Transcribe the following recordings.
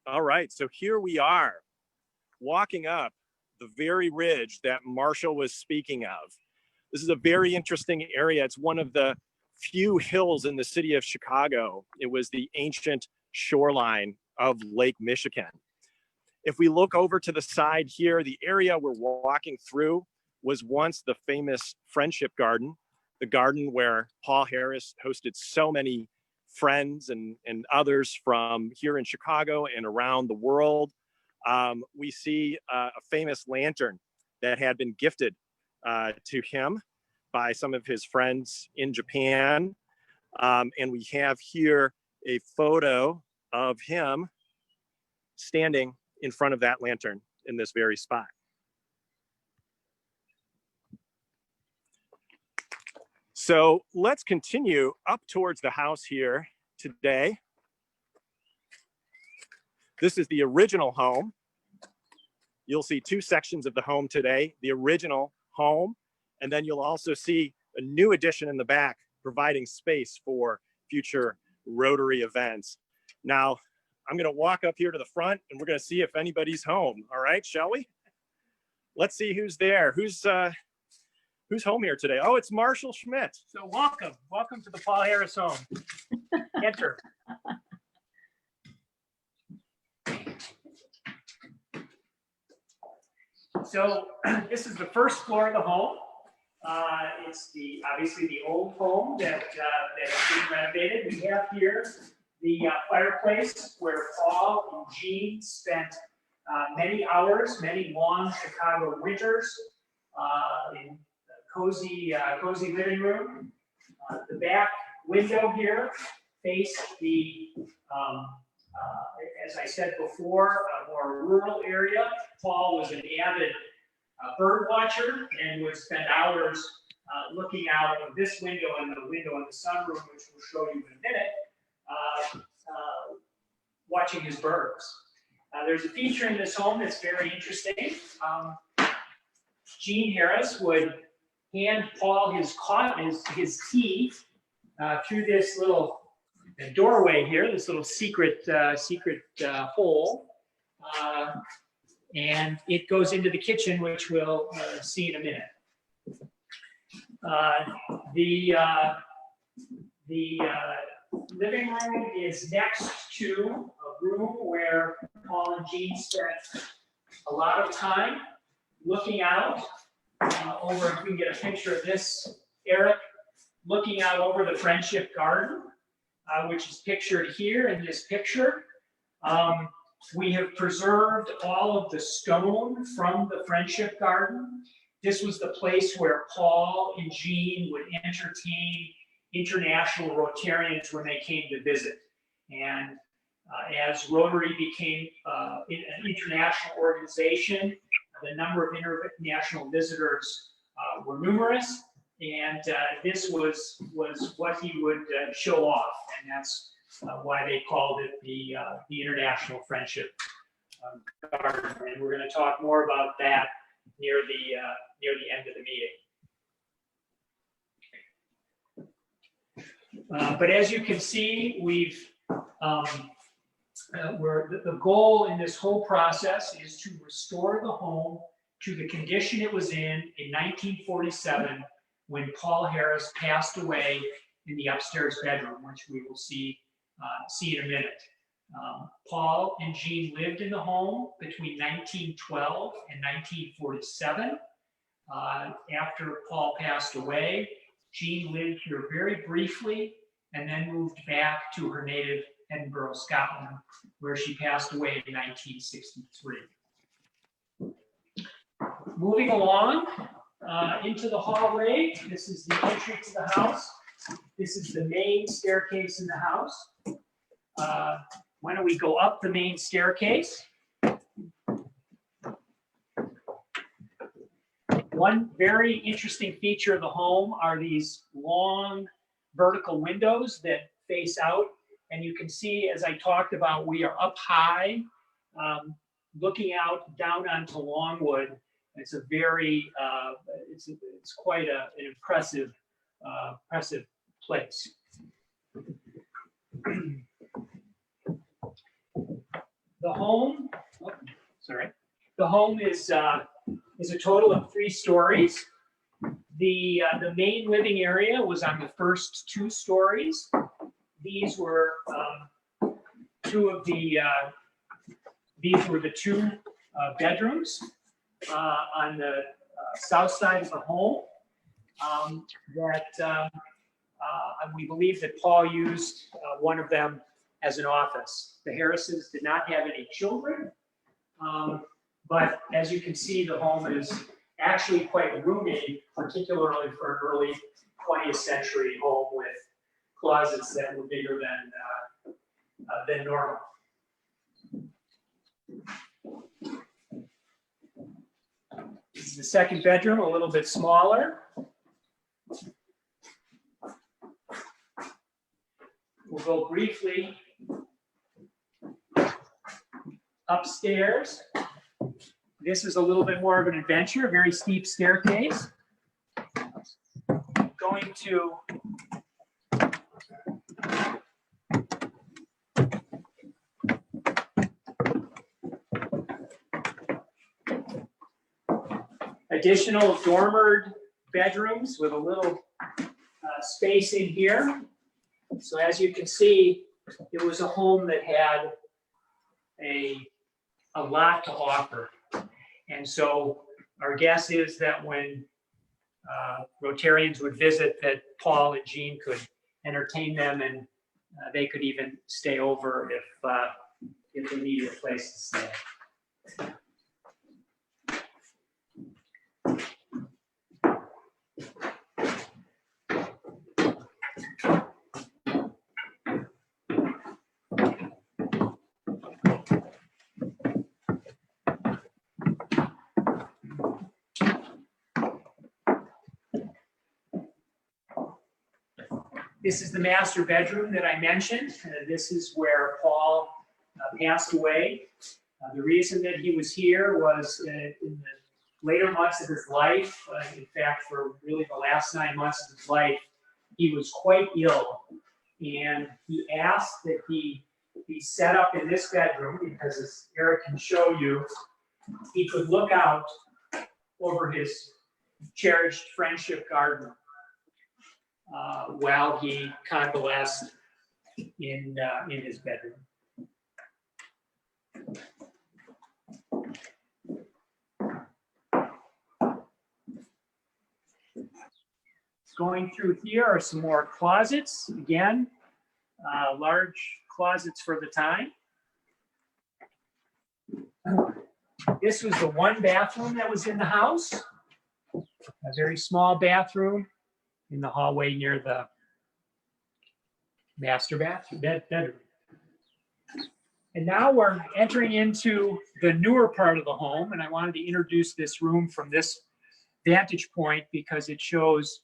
All right, so here we are, walking up the very ridge that Marshall was speaking of. This is a very interesting area. It's one of the few hills in the city of Chicago. It was the ancient shoreline of Lake Michigan. If we look over to the side here, the area we're walking through was once the famous Friendship Garden, the garden where Paul Harris hosted so many friends and others from here in Chicago and around the world. We see a famous lantern that had been gifted to him by some of his friends in Japan. And we have here a photo of him standing in front of that lantern in this very spot. So let's continue up towards the house here today. This is the original home. You'll see two sections of the home today, the original home, and then you'll also see a new addition in the back, providing space for future Rotary events. Now, I'm gonna walk up here to the front and we're gonna see if anybody's home. All right, shall we? Let's see who's there. Who's home here today? Oh, it's Marshall Schmidt. So welcome to the Paul Harris home. Enter. So this is the first floor of the home. It's obviously the old home that is being renovated. We have here the fireplace where Paul and Jean spent many hours, many long Chicago winters in cozy living room. The back window here faced the, as I said before, a more rural area. Paul was an avid bird watcher and would spend hours looking out of this window and the window in the sunroom, which we'll show you in a minute, watching his birds. There's a feature in this home that's very interesting. Jean Harris would hand Paul his tea through this little doorway here, this little secret hole, and it goes into the kitchen, which we'll see in a minute. The living room is next to a room where Paul and Jean spent a lot of time looking out over, if we can get a picture of this, Eric, looking out over the Friendship Garden, which is pictured here in this picture. We have preserved all of the stone from the Friendship Garden. This was the place where Paul and Jean would entertain international Rotarians when they came to visit. And as Rotary became an international organization, the number of international visitors were numerous, and this was what he would show off, and that's why they called it the International Friendship Garden. And we're going to talk more about that near the end of the meeting. But as you can see, the goal in this whole process is to restore the home to the condition it was in 1947 when Paul Harris passed away in the upstairs bedroom, which we will see in a minute. Paul and Jean lived in the home between 1912 and 1947. After Paul passed away, Jean lived here very briefly and then moved back to her native Edinburgh, Scotland, where she passed away in 1963. Moving along into the hallway, this is the entry to the house. This is the main staircase in the house. Why don't we go up the main staircase? One very interesting feature of the home are these long vertical windows that face out. And you can see, as I talked about, we are up high, looking out down onto Longwood. It's a very, it's quite an impressive place. The home, oh, sorry, the home is a total of 3 stories. The main living area was on the first 2 stories. These were these were the 2 bedrooms on the south side of the home we believe that Paul used one of them as an office. The Harrises did not have any children, but as you can see, the home is actually quite roomy, particularly for an early 20th century home with closets that were bigger than normal. This is the second bedroom, a little bit smaller. We'll go briefly upstairs. This is a little bit more of an adventure, a very steep staircase. Going to additional dormered bedrooms with a little space in here. So as you can see, it was a home that had a lot to offer. And so our guess is that when Rotarians would visit, that Paul and Jean could entertain them, and they could even stay over if they needed a place to stay. This is the master bedroom that I mentioned. This is where Paul passed away. The reason that he was here was in the later months of his life, in fact, for really the last 9 months of his life, he was quite ill. And he asked that he be set up in this bedroom because, as Eric can show you, he could look out over his cherished friendship garden while he convalesced in his bedroom. Going through here are some more closets. Again, large closets for the time. This was the 1 bathroom that was in the house. A very small bathroom in the hallway near the master bedroom. And now we're entering into the newer part of the home, and I wanted to introduce this room from this vantage point because it shows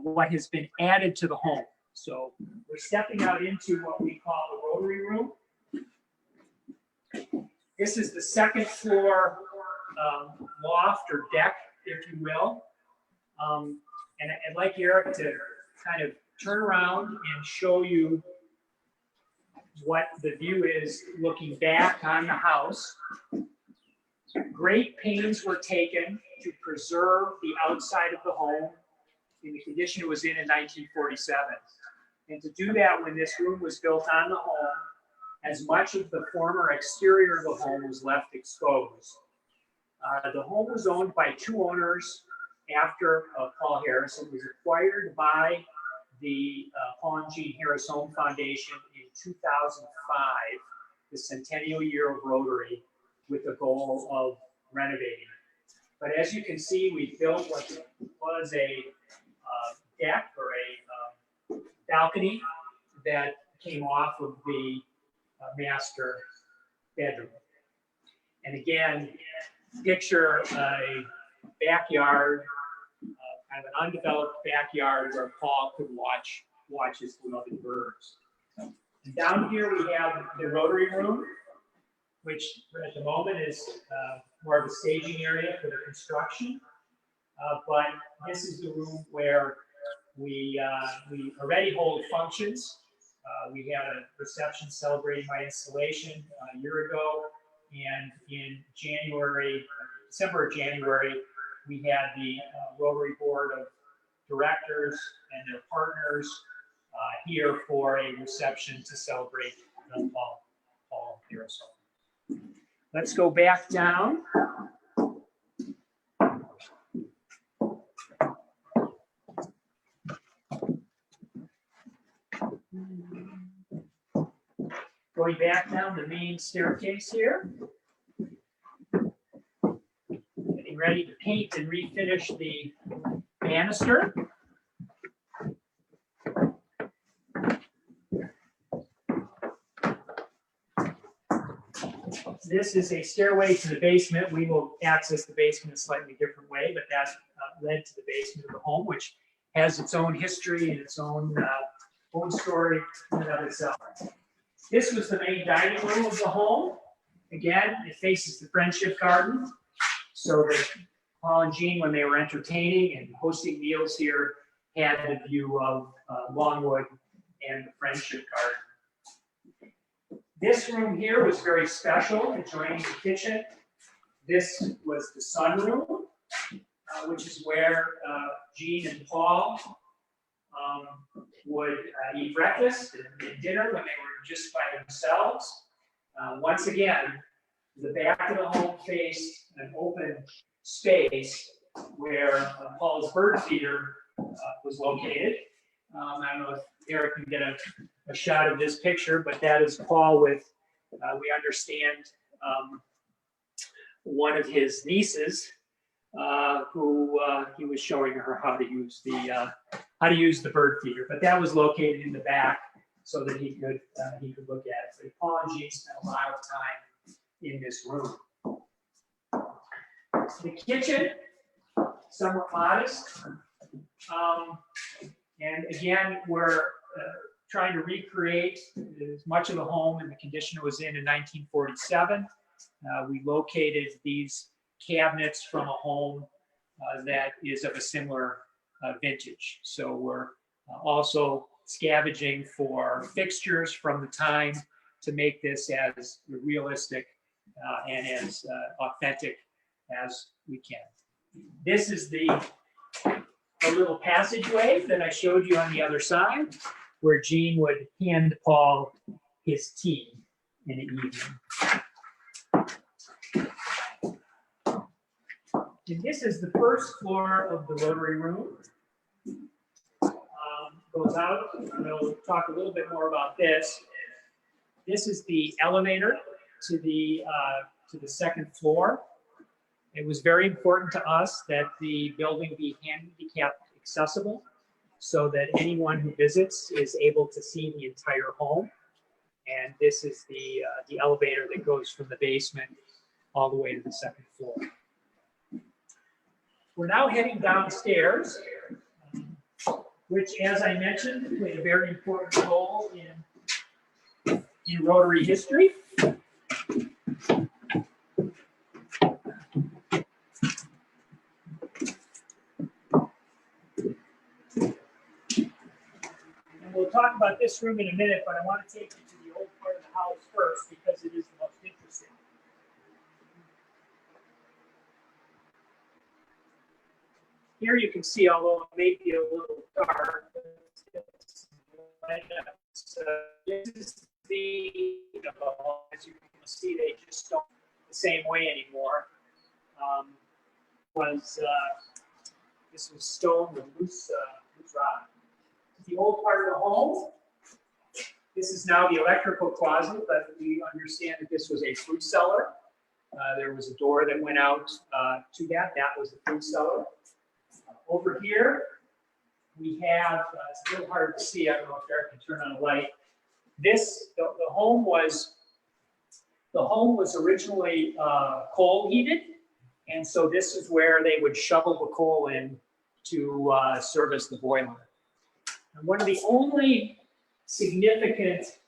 what has been added to the home. So we're stepping out into what we call the Rotary room. This is the 2nd floor loft or deck, if you will. And I'd like Eric to kind of turn around and show you what the view is looking back on the house. Great pains were taken to preserve the outside of the home in the condition it was in 1947. And to do that when this room was built on the home, as much of the former exterior of the home was left exposed. The home was owned by 2 owners after Paul Harris. It was acquired by the Paul and Jean Harris Home Foundation in 2005, the centennial year of Rotary, with the goal of renovating. But as you can see, we built what was a deck or a balcony that came off of the master bedroom. And again, picture a backyard, kind of an undeveloped backyard where Paul could watch his beloved birds. And down here we have the Rotary room, which at the moment is more of a staging area for the construction. But this is the room where we already hold functions. We had a reception celebrating my installation a year ago. And in December or January, we had the Rotary Board of Directors and their partners here for a reception to celebrate Paul Aerosol. Let's go back down. Going back down the main staircase here. Getting ready to paint and refinish the banister. This is a stairway to the basement. We will access the basement a slightly different way, but that led to the basement of the home, which has its own history and its own story in and of itself. This was the main dining room of the home. Again, it faces the Friendship Garden, so that Paul and Jean, when they were entertaining and hosting meals here, had the view of Longwood and the Friendship Garden. This room here was very special, adjoining the kitchen. This was the sunroom, which is where Jean and Paul would eat breakfast and dinner when they were just by themselves. Once again, the back of the home faced an open space where Paul's bird feeder was located. I don't know if Eric can get a shot of this picture, but that is Paul with, we understand, one of his nieces, who he was showing her how to use the bird feeder. But that was located in the back so that he could look at it. So Paul and Jean spent a lot of time in this room. The kitchen, somewhat modest. And again, we're trying to recreate as much of the home in the condition it was in 1947. We located these cabinets from a home that is of a similar vintage. So we're also scavenging for fixtures from the time to make this as realistic and as authentic as we can. This is a little passageway that I showed you on the other side, where Jean would hand Paul his tea in the evening. And this is the first floor of the Rotary Room. Goes out, and we'll talk a little bit more about this. This is the elevator to the second floor. It was very important to us that the building be handicap accessible so that anyone who visits is able to see the entire home. And this is the elevator that goes from the basement all the way to the second floor. We're now heading downstairs, which, as I mentioned, played a very important role in Rotary history. And we'll talk about this room in a minute, but I want to take you to the old part of the house first because it is the most interesting. Here you can see, although it may be a little dark, this is the, as you can see, they just don't the same way anymore. This was stone with loose rock. The old part of the home. This is now the electrical closet, but we understand that this was a fruit cellar. There was a door that went out to that. That was the fruit cellar. Over here, we have, it's a little hard to see. I don't know if Eric can turn on a light. The home was originally coal heated. And so this is where they would shovel the coal in to service the boiler. And one of the only significant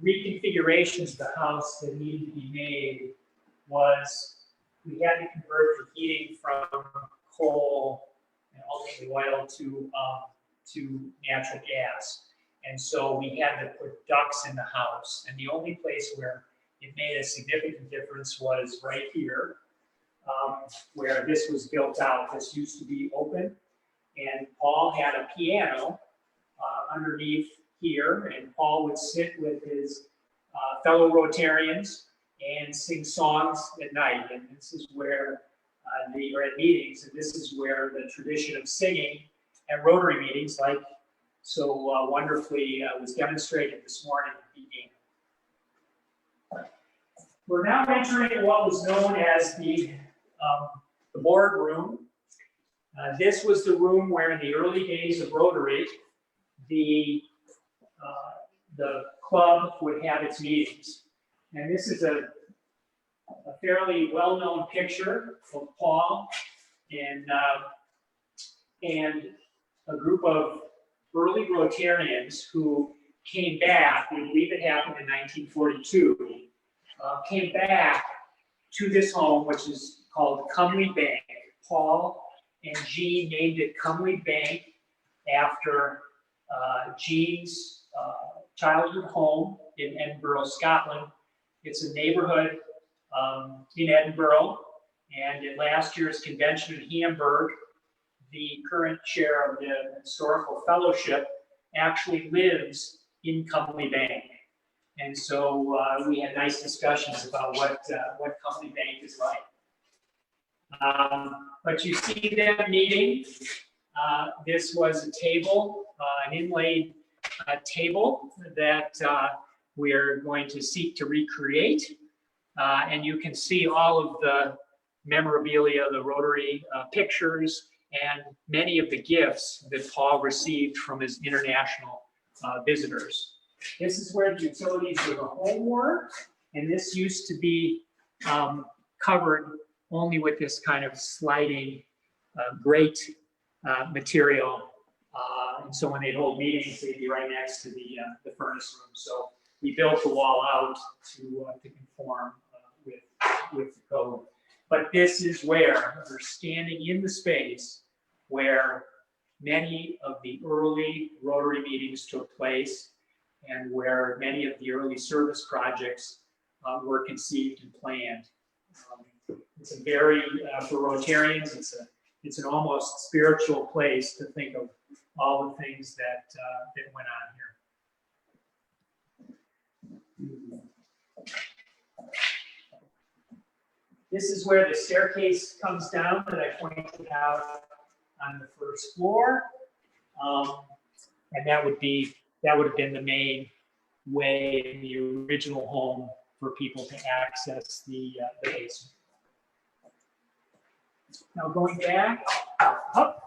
reconfigurations of the house that needed to be made was we had to convert the heating from coal and ultimately oil to natural gas. And so we had to put ducts in the house. And the only place where it made a significant difference was right here, where this was built out. This used to be open, and Paul had a piano underneath here, and Paul would sit with his fellow Rotarians and sing songs at night. And this is where or at meetings, and this is where the tradition of singing at Rotary meetings, like so wonderfully was demonstrated this morning, began. We're now entering what was known as the board room. This was the room where, in the early days of Rotary, the club would have its meetings. And this is a fairly well-known picture of Paul and a group of early Rotarians who came back. We believe it happened in 1942. Came back to this home, which is called Cumley Bank. Paul and Jean named it Cumley Bank after Jean's childhood home in Edinburgh, Scotland. It's a neighborhood in Edinburgh, and at last year's convention in Hamburg, the current chair of the Historical Fellowship actually lives in Cumley Bank. And so we had nice discussions about what Cumley Bank is like. But you see them meeting. This was a table, an inlaid table that we're going to seek to recreate. And you can see all of the memorabilia, the Rotary pictures, and many of the gifts that Paul received from his international visitors. This is where the utilities of the home were, and this used to be covered only with this kind of sliding grate material. And so when they'd hold meetings, they'd be right next to the furnace room. So we built the wall out to conform with the code. But this is where we're standing in the space where many of the early Rotary meetings took place, and where many of the early service projects were conceived and planned. It's a very, for Rotarians, it's an almost spiritual place to think of all the things that went on here. This is where the staircase comes down that I pointed out on the first floor, and that would have been the main way in the original home for people to access the basement. Now going back up,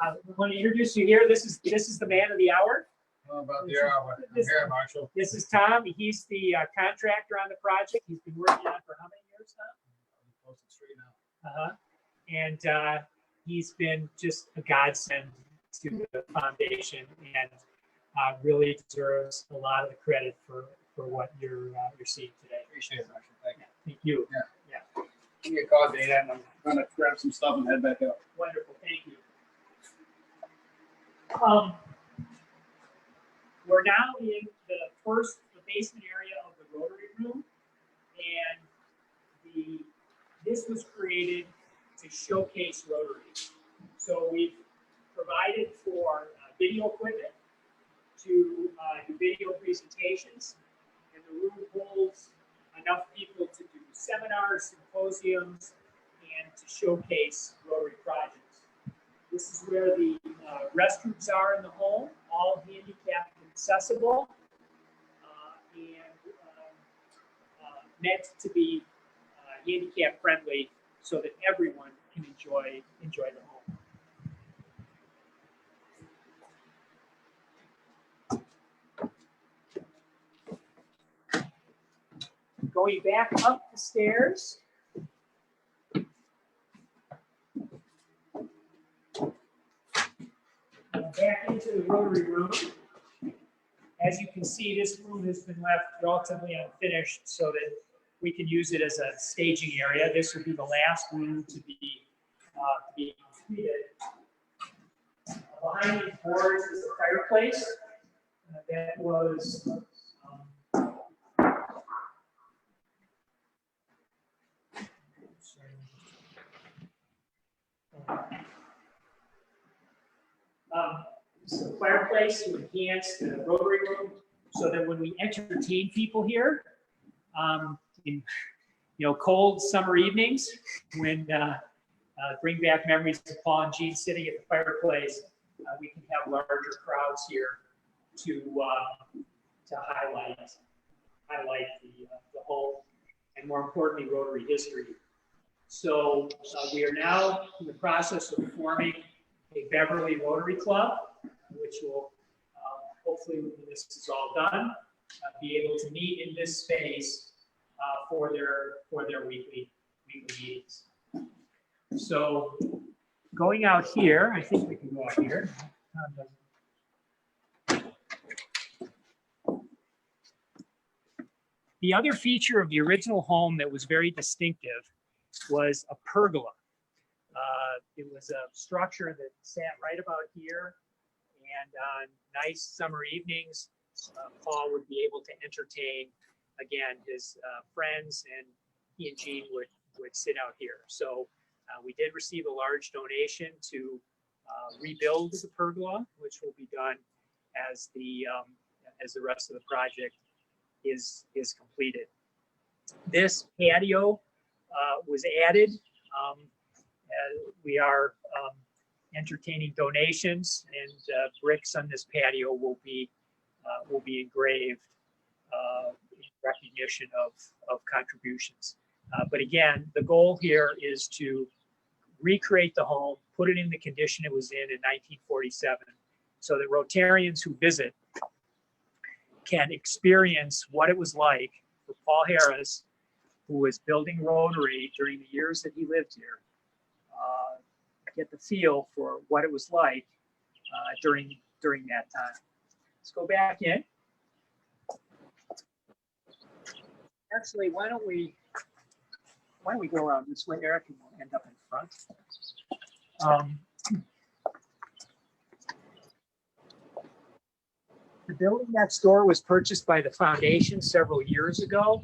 I want to introduce you here. This is the man of the hour. About the hour. I'm here, Marshall. This is Tom. He's the contractor on the project. He's been working on it for how many years now? Close to 3 now. And he's been just a godsend to the foundation, and really deserves a lot of the credit for what you're seeing today. Appreciate it, Marshall. Thank you. Thank you. Yeah. Give me a call, Dana, and I'm going to grab some stuff and head back up. Wonderful. Thank you. We're now in the basement area of the Rotary room, and this was created to showcase Rotary. So we've provided for video equipment to do video presentations, and the room holds enough people to do seminars, symposiums, and to showcase Rotary projects. This is where the restrooms are in the home, all handicapped accessible, and meant to be handicap friendly so that everyone can enjoy the home. Going back up the stairs. Back into the Rotary room. As you can see, this room has been left relatively unfinished so that we can use it as a staging area. This will be the last room to be completed. Behind these boards is a fireplace that was some fireplace to enhance the Rotary room so that when we entertain people here, in cold summer evenings, when bring back memories of Paul and Jean sitting at the fireplace, we can have larger crowds here to highlight the whole, and more importantly, Rotary history. So we are now in the process of forming a Beverly Rotary Club, which will hopefully, when this is all done, be able to meet in this space for their weekly meetings. So going out here, I think we can go out here. The other feature of the original home that was very distinctive was a pergola. It was a structure that sat right about here, and on nice summer evenings, Paul would be able to entertain, again, his friends, and he and Jean would sit out here. So we did receive a large donation to rebuild the pergola, which will be done as the rest of the project is completed. This patio was added. We are entertaining donations, and bricks on this patio will be engraved in recognition of contributions. But again, the goal here is to recreate the home, put it in the condition it was in 1947, so that Rotarians who visit can experience what it was like for Paul Harris, who was building Rotary during the years that he lived here, get the feel for what it was like during that time. Let's go back in. Actually, why don't we go around this way, Eric, and we'll end up in front. The building next door was purchased by the foundation several years ago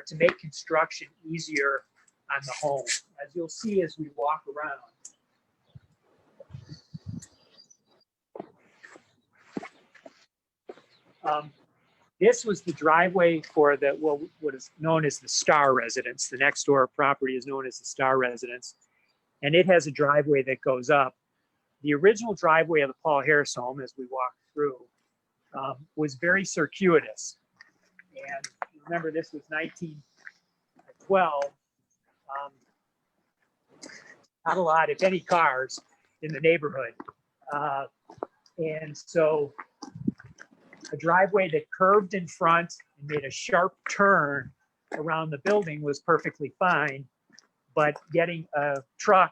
to make construction easier on the home, as you'll see as we walk around. This was the driveway for what is known as the Star Residence. The next door property is known as the Star Residence, and it has a driveway that goes up. The original driveway of the Paul Harris home, as we walk through, was very circuitous. And remember, this was 1912. Not a lot, if any, cars in the neighborhood. And so a driveway that curved in front and made a sharp turn around the building was perfectly fine, but getting a truck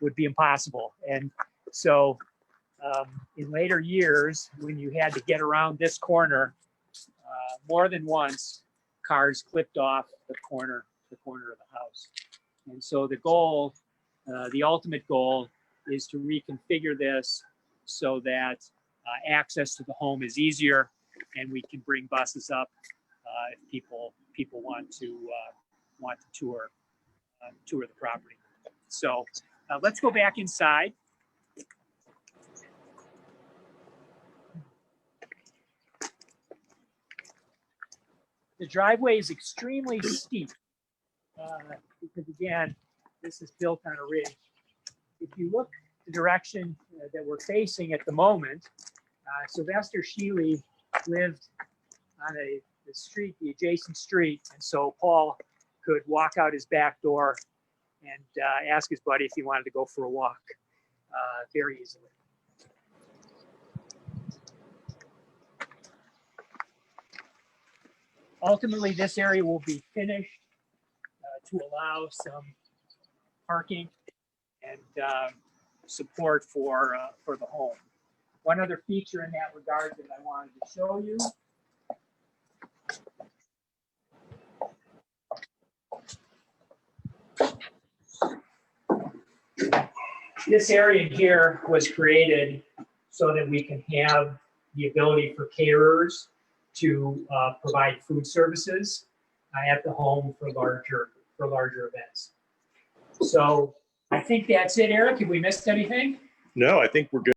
would be impossible. And so in later years, when you had to get around this corner, more than once, cars clipped off the corner of the house. And so the goal, the ultimate goal, is to reconfigure this so that access to the home is easier, and we can bring buses up if people want to tour the property. So let's go back inside. The driveway is extremely steep because, again, this is built on a ridge. If you look the direction that we're facing at the moment, Sylvester Shealy lived on the adjacent street, and so Paul could walk out his back door and ask his buddy if he wanted to go for a walk very easily. Ultimately, this area will be finished to allow some parking and support for the home. One other feature in that regard that I wanted to show you. This area here was created so that we can have the ability for caterers to provide food services at the home for larger events. So I think that's it, Eric. Have we missed anything? No, I think we're good.